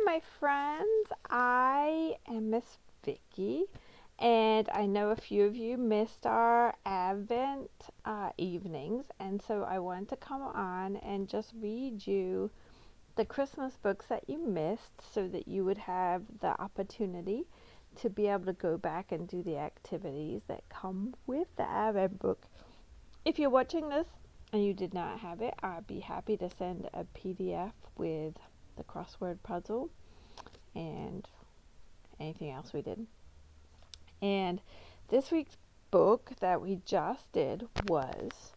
my friends. I am Miss Vicky, and I know a few of you missed our Advent evenings, and so I wanted to come on and just read you the Christmas books that you missed so that you would have the opportunity to be able to go back and do the activities that come with the Advent book. If you're watching this and you did not have it, I'd be happy to send a PDF with the crossword puzzle and anything else we did. And this week's book that we just did was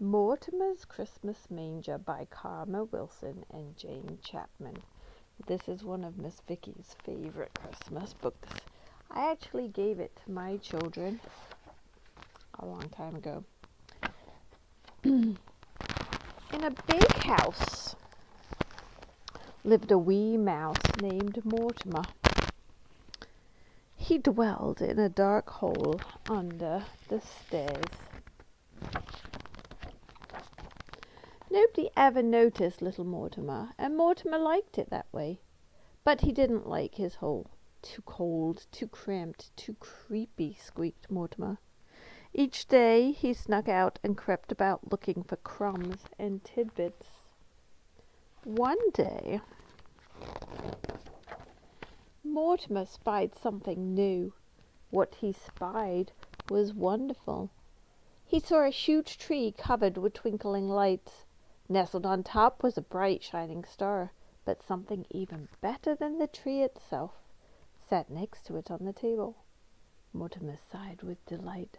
Mortimers Christmas Manger by Karma Wilson and Jane Chapman. This is one of Miss Vicky's favorite Christmas books. I actually gave it to my children a long time ago. In a big house lived a wee mouse named Mortimer. He dwelled in a dark hole under the stairs. Nobody ever noticed little Mortimer, and Mortimer liked it that way. But he didn't like his hole. Too cold, too cramped, too creepy, squeaked Mortimer. Each day he snuck out and crept about looking for crumbs and tidbits. One day, Mortimer spied something new. What he spied was wonderful. He saw a huge tree covered with twinkling lights. Nestled on top was a bright shining star, but something even better than the tree itself sat next to it on the table. Mortimer sighed with delight.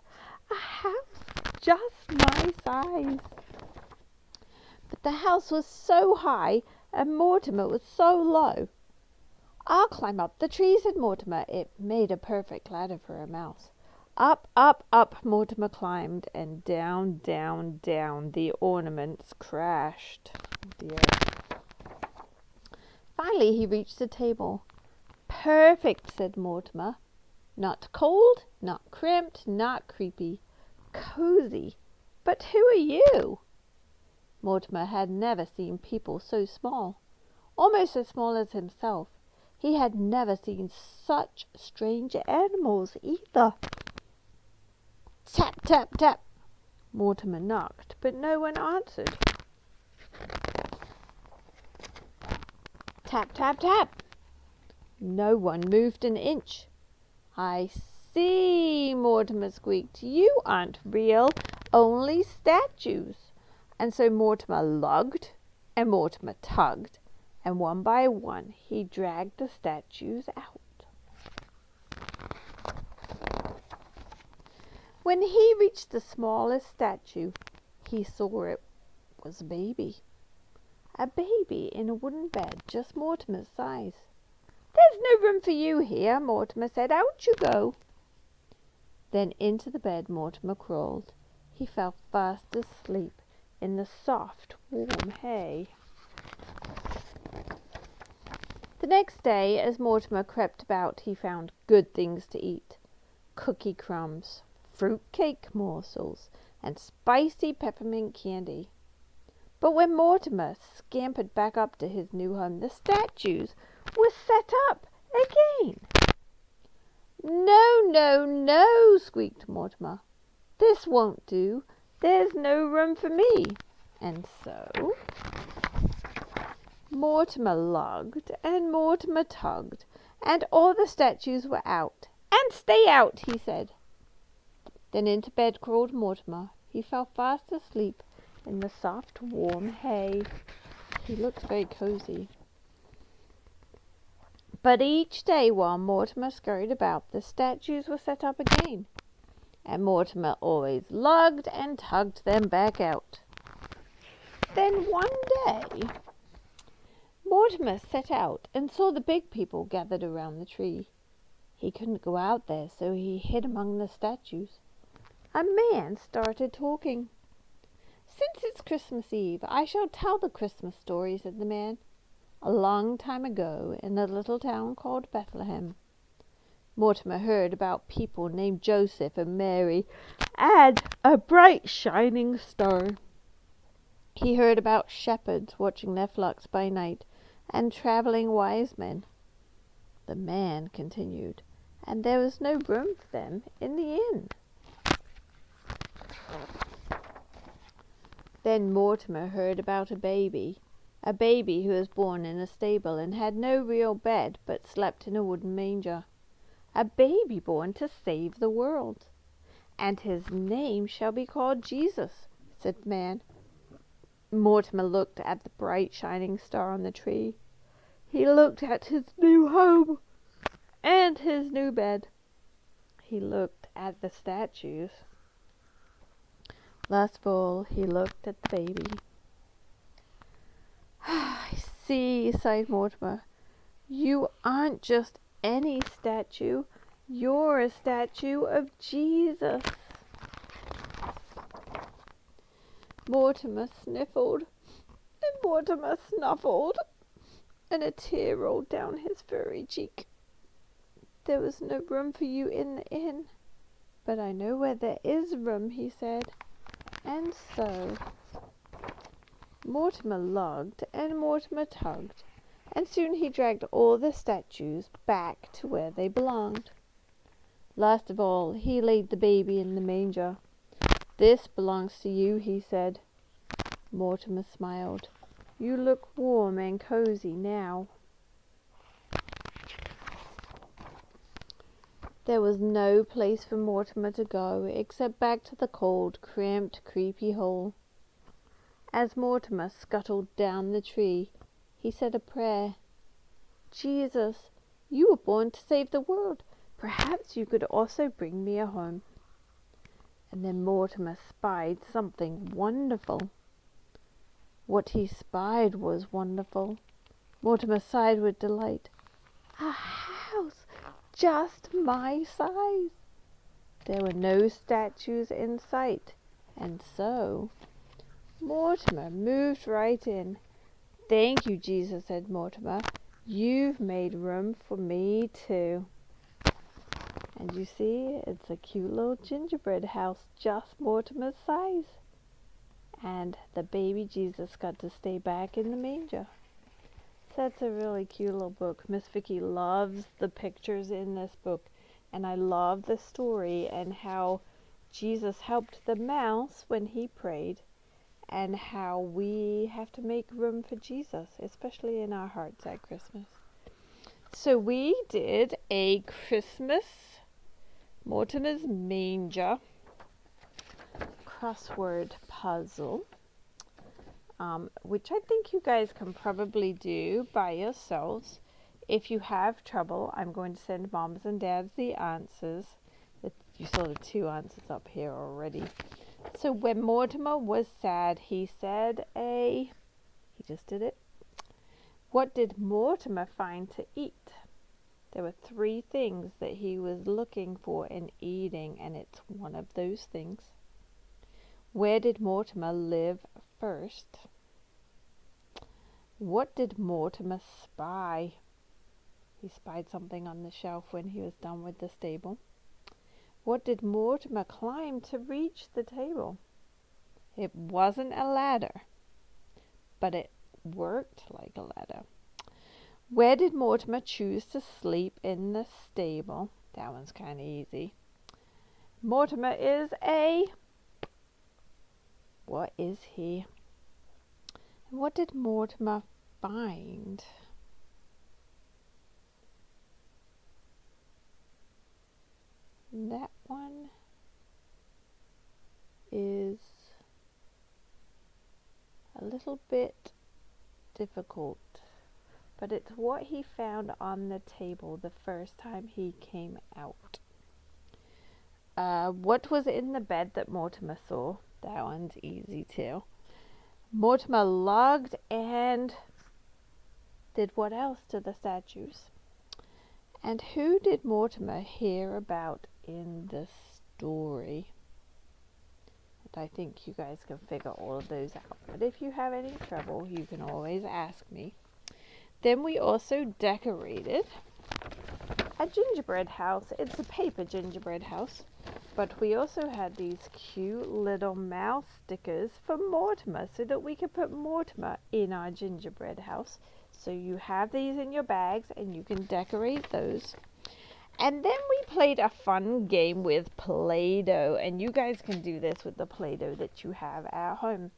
A house just my size. But the house was so high and Mortimer was so low. I'll climb up the tree, said Mortimer. It made a perfect ladder for a mouse. Up, up, up Mortimer climbed, and down, down, down the ornaments crashed. Oh dear. Finally he reached the table. Perfect, said Mortimer. Not cold, not cramped, not creepy. Cozy. But who are you? Mortimer had never seen people so small, almost as small as himself. He had never seen such strange animals either. Tap, tap, tap. Mortimer knocked, but no one answered. Tap, tap, tap. No one moved an inch. I see, Mortimer squeaked. You aren't real, only statues. And so Mortimer lugged and Mortimer tugged, and one by one he dragged the statues out. When he reached the smallest statue, he saw it was a baby. A baby in a wooden bed, just Mortimer's size. There's no room for you here, Mortimer said. Out you go. Then into the bed Mortimer crawled. He fell fast asleep in the soft, warm hay. The next day, as Mortimer crept about, he found good things to eat. Cookie crumbs, fruit cake morsels, and spicy peppermint candy. But when Mortimer scampered back up to his new home, the statues were set up again. No, no, no, squeaked Mortimer. This won't do. There's no room for me. And so Mortimer lugged and Mortimer tugged, and all the statues were out. And stay out, he said. Then into bed crawled Mortimer. He fell fast asleep in the soft, warm hay. He looked very cozy. But each day while Mortimer scurried about, the statues were set up again, and Mortimer always lugged and tugged them back out. Then one day, Mortimer set out and saw the big people gathered around the tree. He couldn't go out there, so he hid among the statues. A man started talking. Since it's Christmas Eve, I shall tell the Christmas story, said the man. A long time ago, in a little town called Bethlehem, Mortimer heard about people named Joseph and Mary and a bright shining star. He heard about shepherds watching their flocks by night and traveling wise men. The man continued, and there was no room for them in the inn. Then Mortimer heard about a baby who was born in a stable and had no real bed but slept in a wooden manger. A baby born to save the world. And his name shall be called Jesus, said the man. Mortimer looked at the bright shining star on the tree. He looked at his new home and his new bed. He looked at the statues. Last of all, he looked at the baby. I see, sighed Mortimer. You aren't just any statue. You're a statue of Jesus. Mortimer sniffled, and Mortimer snuffled, and a tear rolled down his furry cheek. There was no room for you in the inn, but I know where there is room, he said. And so Mortimer lugged and Mortimer tugged, and soon he dragged all the statues back to where they belonged. Last of all, he laid the baby in the manger. This belongs to you, he said. Mortimer smiled. You look warm and cozy now. There was no place for Mortimer to go except back to the cold, cramped, creepy hole. As Mortimer scuttled down the tree, he said a prayer. Jesus, you were born to save the world. Perhaps you could also bring me a home. And then Mortimer spied something wonderful. What he spied was wonderful. Mortimer sighed with delight. A house just my size. There were no statues in sight, and so Mortimer moved right in. Thank you, Jesus, said Mortimer. You've made room for me too. And you see, it's a cute little gingerbread house, just Mortimer's size. And the baby Jesus got to stay back in the manger. So that's a really cute little book. Miss Vicky loves the pictures in this book. And I love the story and how Jesus helped the mouse when he prayed. And how we have to make room for Jesus, especially in our hearts at Christmas. So we did a Christmas Mortimer's Manger crossword puzzle, which I think you guys can probably do by yourselves. If you have trouble, I'm going to send moms and dads the answers. You saw the two answers up here already. So when Mortimer was sad, he said he just did it. What did Mortimer find to eat? There were 3 things that he was looking for and eating, and it's one of those things. Where did Mortimer live first? What did Mortimer spy? He spied something on the shelf when he was done with the stable. What did Mortimer climb to reach the table? It wasn't a ladder, but it worked like a ladder. Where did Mortimer choose to sleep in the stable? That one's kind of easy. Mortimer is what is he? And what did Mortimer find? That one is a little bit difficult, but it's what he found on the table the first time he came out. What was in the bed that Mortimer saw? That one's easy too. Mortimer lugged and did what else to the statues? And who did Mortimer hear about in the story? And I think you guys can figure all of those out. But if you have any trouble, you can always ask me. Then we also decorated a gingerbread house. It's a paper gingerbread house. But we also had these cute little mouse stickers for Mortimer so that we could put Mortimer in our gingerbread house So you have these in your bags and you can decorate those. And then we played a fun game with Play-Doh, and you guys can do this with the Play-Doh that you have at home.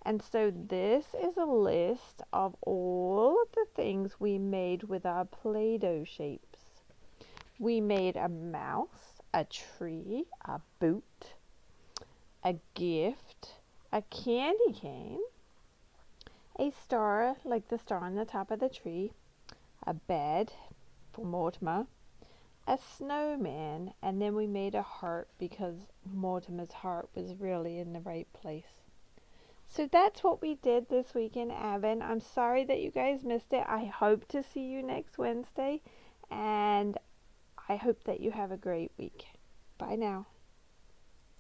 And so this is a list of all of the things we made with our Play-Doh shapes. We made a mouse, a tree, a boot, a gift, a candy cane, a star like the star on the top of the tree, a bed for Mortimer, a snowman, and then we made a heart because Mortimer's heart was really in the right place. So that's what we did this week in Advent. I'm sorry that you guys missed it. I hope to see you next Wednesday, and I hope that you have a great week. Bye now.